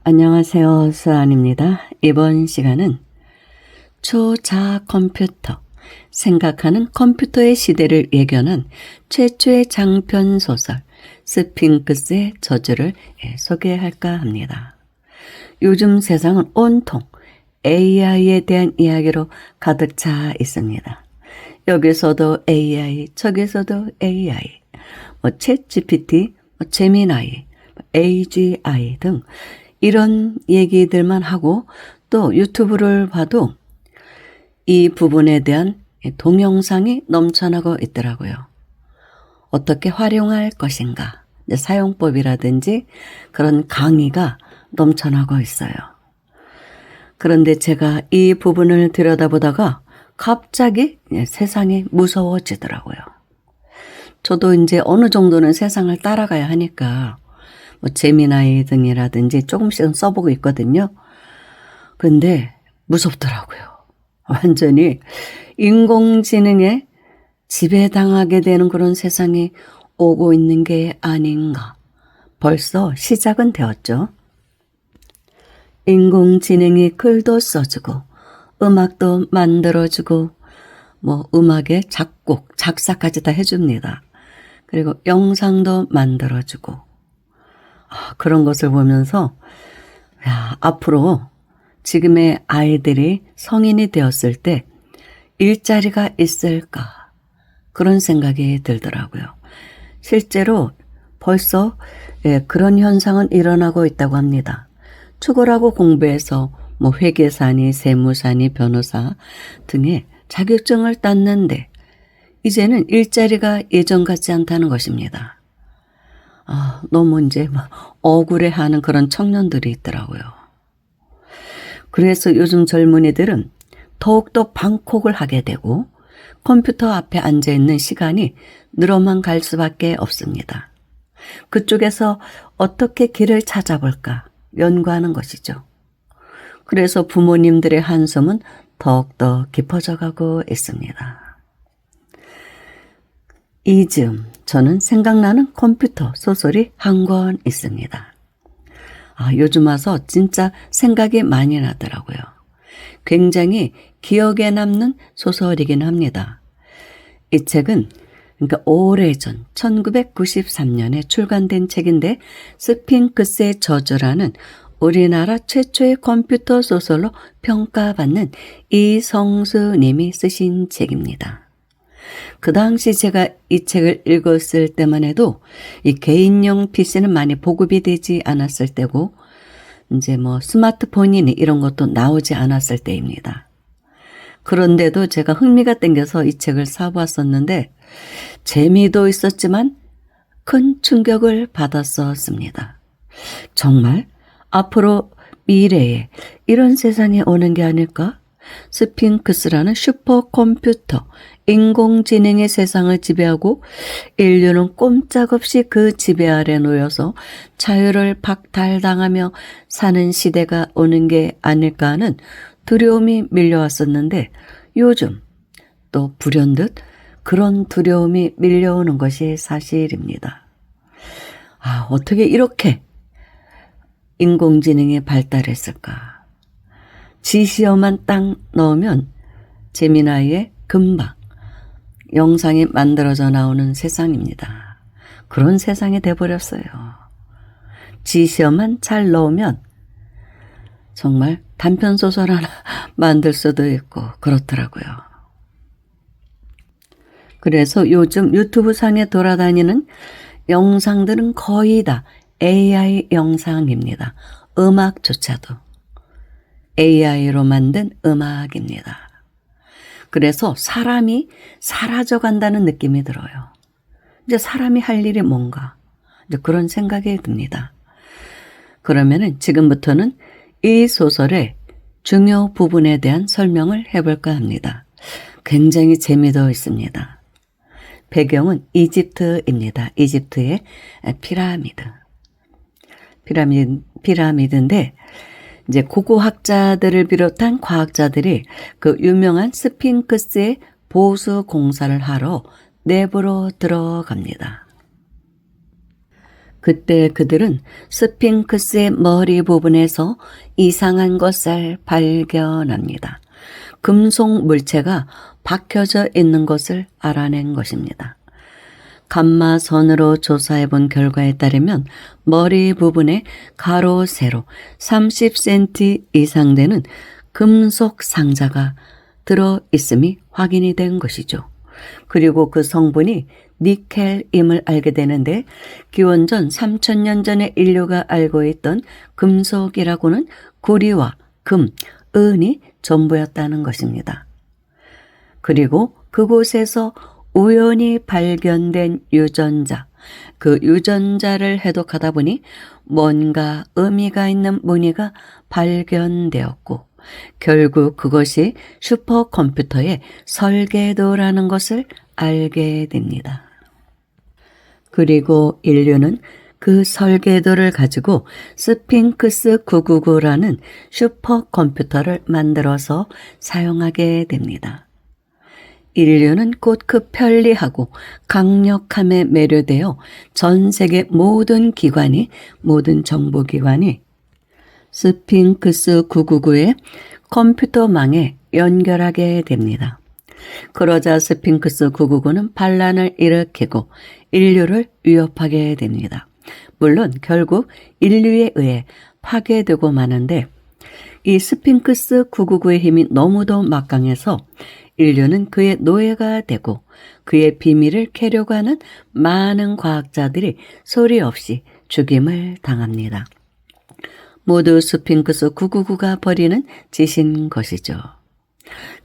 안녕하세요. 수아입니다. 이번 시간은 초자 컴퓨터, 생각하는 컴퓨터의 시대를 예견한 최초의 장편 소설 스핑크스의 저주를 소개할까 합니다. 요즘 세상은 온통 AI에 대한 이야기로 가득 차 있습니다. 여기서도 AI, 저기서도 AI, 챗 GPT, 제미나이, AGI 등 이런 얘기들만 하고 또 유튜브를 봐도 이 부분에 대한 동영상이 넘쳐나고 있더라고요. 어떻게 활용할 것인가, 사용법이라든지 그런 강의가 넘쳐나고 있어요. 그런데 제가 이 부분을 들여다보다가 갑자기 세상이 무서워지더라고요. 저도 이제 어느 정도는 세상을 따라가야 하니까 제미나이 등이라든지 조금씩은 써보고 있거든요. 근데 무섭더라고요. 완전히 인공지능에 지배당하게 되는 그런 세상이 오고 있는 게 아닌가. 벌써 시작은 되었죠. 인공지능이 글도 써주고 음악도 만들어주고 음악의 작곡, 작사까지 다 해줍니다. 그리고 영상도 만들어주고 그런 것을 보면서 앞으로 지금의 아이들이 성인이 되었을 때 일자리가 있을까 그런 생각이 들더라고요. 실제로 벌써 그런 현상은 일어나고 있다고 합니다. 축구라고 공부해서 회계사니 세무사니 변호사 등의 자격증을 땄는데 이제는 일자리가 예전 같지 않다는 것입니다. 너무 이제 억울해하는 그런 청년들이 있더라고요. 그래서 요즘 젊은이들은 더욱더 방콕을 하게 되고 컴퓨터 앞에 앉아있는 시간이 늘어만 갈 수밖에 없습니다. 그쪽에서 어떻게 길을 찾아볼까 연구하는 것이죠. 그래서 부모님들의 한숨은 더욱더 깊어져 가고 있습니다. 이즈음, 저는 생각나는 컴퓨터 소설이 한 권 있습니다. 요즘 와서 진짜 생각이 많이 나더라고요. 굉장히 기억에 남는 소설이긴 합니다. 이 책은 오래전 1993년에 출간된 책인데 스핑크스의 저주라는 우리나라 최초의 컴퓨터 소설로 평가받는 이성수 님이 쓰신 책입니다. 그 당시 제가 이 책을 읽었을 때만 해도 이 개인용 PC는 많이 보급이 되지 않았을 때고 이제 스마트폰이니 이런 것도 나오지 않았을 때입니다. 그런데도 제가 흥미가 땡겨서 이 책을 사보았었는데 재미도 있었지만 큰 충격을 받았었습니다. 정말 앞으로 미래에 이런 세상이 오는 게 아닐까? 스핑크스라는 슈퍼컴퓨터, 인공지능의 세상을 지배하고 인류는 꼼짝없이 그 지배 아래 놓여서 자유를 박탈당하며 사는 시대가 오는 게 아닐까 하는 두려움이 밀려왔었는데 요즘 또 불현듯 그런 두려움이 밀려오는 것이 사실입니다. 어떻게 이렇게 인공지능이 발달했을까? 지시어만 딱 넣으면 제미나이의 금방 영상이 만들어져 나오는 세상입니다. 그런 세상이 돼버렸어요. 지시어만 잘 넣으면 정말 단편소설 하나 만들 수도 있고 그렇더라고요. 그래서 요즘 유튜브 상에 돌아다니는 영상들은 거의 다 AI 영상입니다. 음악조차도 AI로 만든 음악입니다. 그래서 사람이 사라져간다는 느낌이 들어요. 이제 사람이 할 일이 뭔가 이제 그런 생각이 듭니다. 그러면은 지금부터는 이 소설의 중요 부분에 대한 설명을 해볼까 합니다. 굉장히 재미도 있습니다. 배경은 이집트입니다. 이집트의 피라미드인데 이제 고고학자들을 비롯한 과학자들이 그 유명한 스핑크스의 보수 공사를 하러 내부로 들어갑니다. 그때 그들은 스핑크스의 머리 부분에서 이상한 것을 발견합니다. 금속 물체가 박혀져 있는 것을 알아낸 것입니다. 감마선으로 조사해 본 결과에 따르면 머리 부분에 가로 세로 30cm 이상 되는 금속 상자가 들어 있음이 확인이 된 것이죠. 그리고 그 성분이 니켈임을 알게 되는데 기원전 3000년 전에 인류가 알고 있던 금속이라고는 구리와 금, 은이 전부였다는 것입니다. 그리고 그곳에서 우연히 발견된 유전자, 그 유전자를 해독하다 보니 뭔가 의미가 있는 무늬가 발견되었고 결국 그것이 슈퍼컴퓨터의 설계도라는 것을 알게 됩니다. 그리고 인류는 그 설계도를 가지고 스핑크스 999라는 슈퍼컴퓨터를 만들어서 사용하게 됩니다. 인류는 곧 그 편리하고 강력함에 매료되어 전 세계 모든 정보기관이 스핑크스 999의 컴퓨터망에 연결하게 됩니다. 그러자 스핑크스 999는 반란을 일으키고 인류를 위협하게 됩니다. 물론 결국 인류에 의해 파괴되고 마는데 이 스핑크스 999의 힘이 너무도 막강해서 인류는 그의 노예가 되고 그의 비밀을 캐려고 하는 많은 과학자들이 소리 없이 죽임을 당합니다. 모두 스핑크스 999가 벌이는 짓인 것이죠.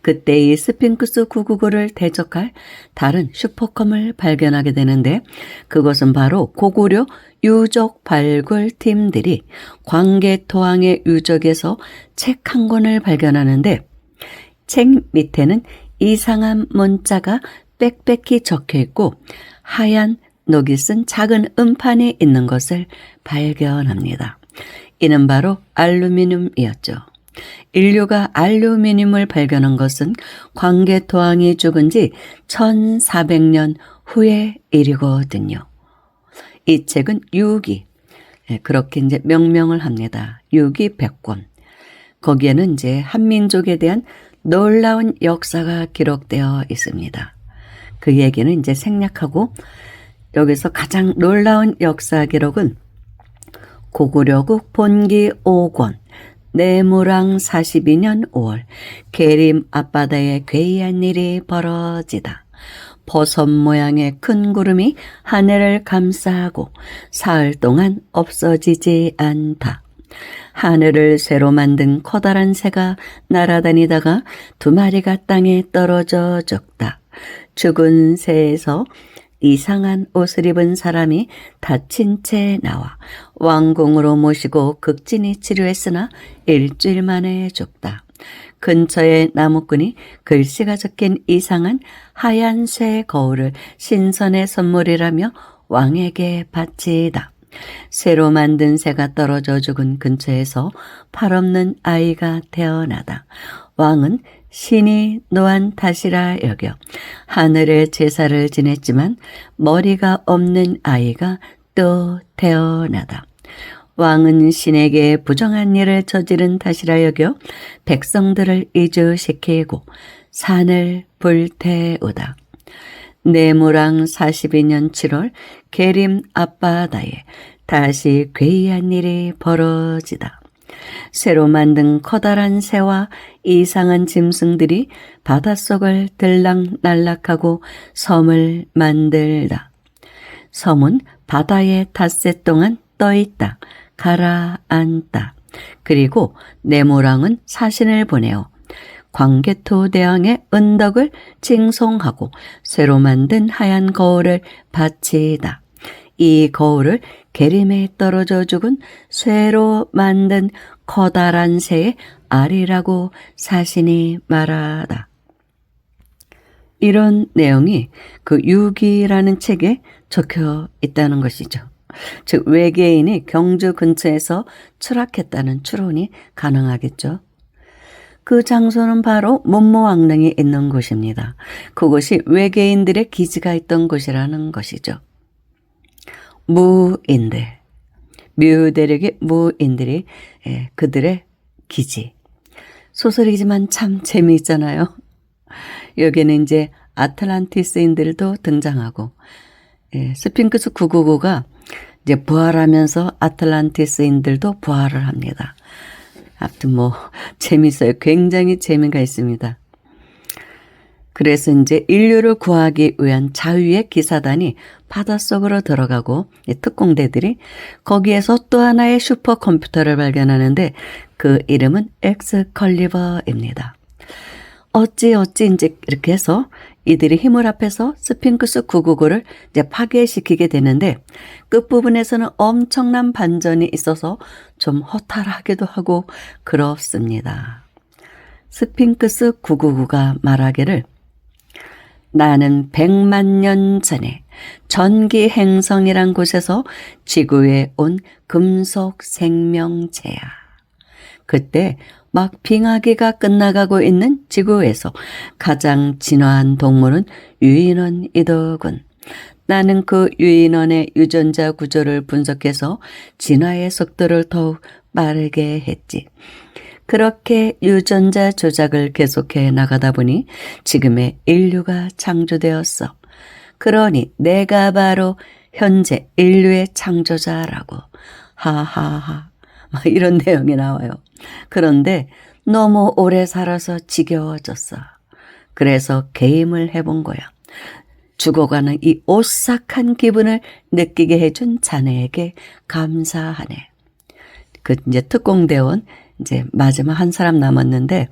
그때 이 스핑크스 999를 대적할 다른 슈퍼컴을 발견하게 되는데 그것은 바로 고구려 유적 발굴 팀들이 광개토항의 유적에서 책 한 권을 발견하는데 책 밑에는 이상한 문자가 빽빽히 적혀 있고 하얀 녹이 쓴 작은 음판이 있는 것을 발견합니다. 이는 바로 알루미늄이었죠. 인류가 알루미늄을 발견한 것은 광개토항이 죽은 지 1400년 후의 일이거든요. 이 책은 유기, 그렇게 이제 명명을 합니다. 유기 100권. 거기에는 이제 한민족에 대한 놀라운 역사가 기록되어 있습니다. 그 얘기는 이제 생략하고 여기서 가장 놀라운 역사 기록은 고구려국 본기 5권 내무랑 42년 5월 계림 앞바다에 괴이한 일이 벌어지다. 버섯 모양의 큰 구름이 하늘을 감싸고 사흘 동안 없어지지 않다. 하늘을 새로 만든 커다란 새가 날아다니다가 두 마리가 땅에 떨어져 죽다. 죽은 새에서 이상한 옷을 입은 사람이 다친 채 나와 왕궁으로 모시고 극진히 치료했으나 일주일 만에 죽다. 근처의 나무꾼이 글씨가 적힌 이상한 하얀 쇠 거울을 신선의 선물이라며 왕에게 바치다. 새로 만든 새가 떨어져 죽은 근처에서 팔없는 아이가 태어나다. 왕은 신이 노한 탓이라 여겨 하늘에 제사를 지냈지만 머리가 없는 아이가 또 태어나다. 왕은 신에게 부정한 일을 저지른 탓이라 여겨 백성들을 이주시키고 산을 불태우다. 내무랑 42년 7월 계림 앞바다에 다시 괴이한 일이 벌어지다. 새로 만든 커다란 새와 이상한 짐승들이 바닷속을 들락날락하고 섬을 만들다. 섬은 바다에 닷새 동안 떠있다. 가라앉다. 그리고 네모랑은 사신을 보내어 광개토 대왕의 은덕을 칭송하고 새로 만든 하얀 거울을 바치다. 이 거울을 계림에 떨어져 죽은 쇠로 만든 커다란 새의 알이라고 사신이 말하다. 이런 내용이 그 유기라는 책에 적혀 있다는 것이죠. 즉 외계인이 경주 근처에서 추락했다는 추론이 가능하겠죠. 그 장소는 바로 문무왕릉이 있는 곳입니다. 그곳이 외계인들의 기지가 있던 곳이라는 것이죠. 무인들, 묘대륙의 무인들이 그들의 기지. 소설이지만 참 재미있잖아요. 여기는 이제 아틀란티스인들도 등장하고 스핑크스 999가 이제 부활하면서 아틀란티스인들도 부활을 합니다. 아무튼 뭐 재밌어요. 굉장히 재미가 있습니다. 그래서 이제 인류를 구하기 위한 자유의 기사단이 바닷속으로 들어가고 특공대들이 거기에서 또 하나의 슈퍼컴퓨터를 발견하는데 그 이름은 엑스컬리버입니다. 어찌 이제 이렇게 해서 이들이 힘을 합해서 스핑크스 999를 이제 파괴시키게 되는데 끝부분에서는 엄청난 반전이 있어서 좀 허탈하기도 하고 그렇습니다. 스핑크스 999가 말하기를 나는 100만 년 전에 전기 행성이란 곳에서 지구에 온 금속 생명체야. 그때 막 빙하기가 끝나가고 있는 지구에서 가장 진화한 동물은 유인원이더군. 나는 그 유인원의 유전자 구조를 분석해서 진화의 속도를 더욱 빠르게 했지. 그렇게 유전자 조작을 계속해 나가다 보니 지금의 인류가 창조되었어. 그러니 내가 바로 현재 인류의 창조자라고. 하하하. 막 이런 내용이 나와요. 그런데 너무 오래 살아서 지겨워졌어. 그래서 게임을 해본 거야. 죽어가는 이 오싹한 기분을 느끼게 해준 자네에게 감사하네. 그 이제 특공대원 이제 마지막 한 사람 남았는데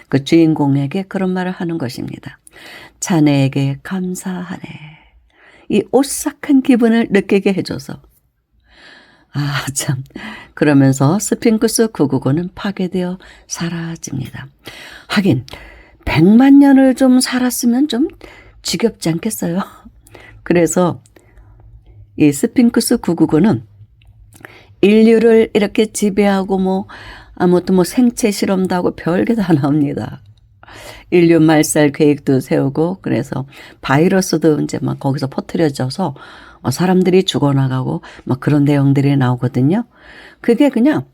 그 주인공에게 그런 말을 하는 것입니다. 자네에게 감사하네. 이 오싹한 기분을 느끼게 해줘서. 아, 참. 그러면서 스핑크스 999는 파괴되어 사라집니다. 하긴 100만 년을 좀 살았으면 좀 지겹지 않겠어요? 그래서 이 스핑크스 999는 인류를 이렇게 지배하고 뭐 아무튼 뭐 생체 실험도 하고 별게 다 나옵니다. 인류 말살 계획도 세우고 그래서 바이러스도 이제 막 거기서 퍼뜨려져서 사람들이 죽어나가고 막 그런 내용들이 나오거든요. 그게 그냥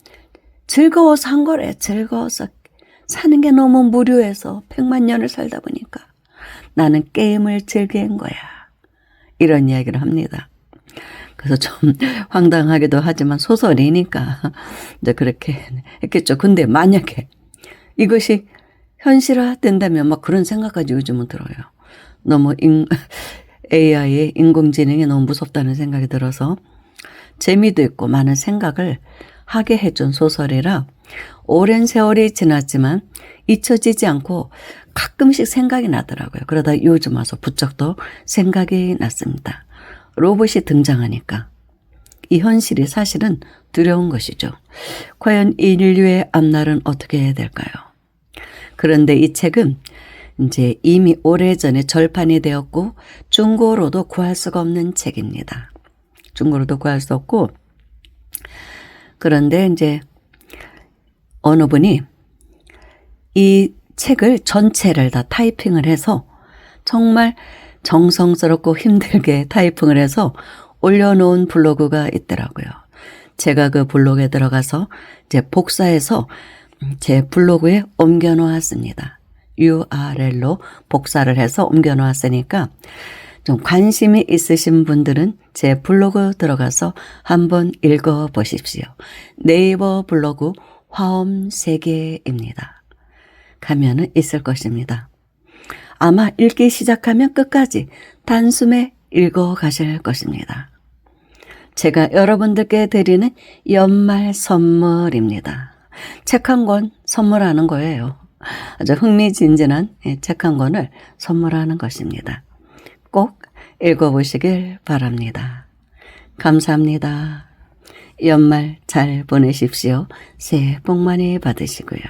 즐거워서 한 거래. 즐거워서 사는 게 너무 무료해서 100만 년을 살다 보니까 나는 게임을 즐긴 거야. 이런 이야기를 합니다. 그래서 좀 황당하기도 하지만 소설이니까 이제 그렇게 했겠죠. 근데 만약에 이것이 현실화된다면 막 그런 생각까지 요즘은 들어요. 너무 AI의 인공지능이 너무 무섭다는 생각이 들어서 재미도 있고 많은 생각을 하게 해준 소설이라 오랜 세월이 지났지만 잊혀지지 않고 가끔씩 생각이 나더라고요. 그러다 요즘 와서 부쩍 더 생각이 났습니다. 로봇이 등장하니까 이 현실이 사실은 두려운 것이죠. 과연 인류의 앞날은 어떻게 될까요? 그런데 이 책은 이제 이미 오래전에 절판이 되었고 중고로도 구할 수가 없는 책입니다. 중고로도 구할 수 없고 그런데 이제 어느 분이 이 책을 전체를 다 타이핑을 해서 정말 정성스럽고 힘들게 타이핑을 해서 올려놓은 블로그가 있더라고요. 제가 그 블로그에 들어가서 이제 복사해서 제 블로그에 옮겨 놓았습니다. URL로 복사를 해서 옮겨 놓았으니까 좀 관심이 있으신 분들은 제 블로그 들어가서 한번 읽어 보십시오. 네이버 블로그 화엄세계입니다. 가면은 있을 것입니다. 아마 읽기 시작하면 끝까지 단숨에 읽어 가실 것입니다. 제가 여러분들께 드리는 연말 선물입니다. 책 한 권 선물하는 거예요. 아주 흥미진진한 책 한 권을 선물하는 것입니다. 꼭 읽어보시길 바랍니다. 감사합니다. 연말 잘 보내십시오. 새해 복 많이 받으시고요.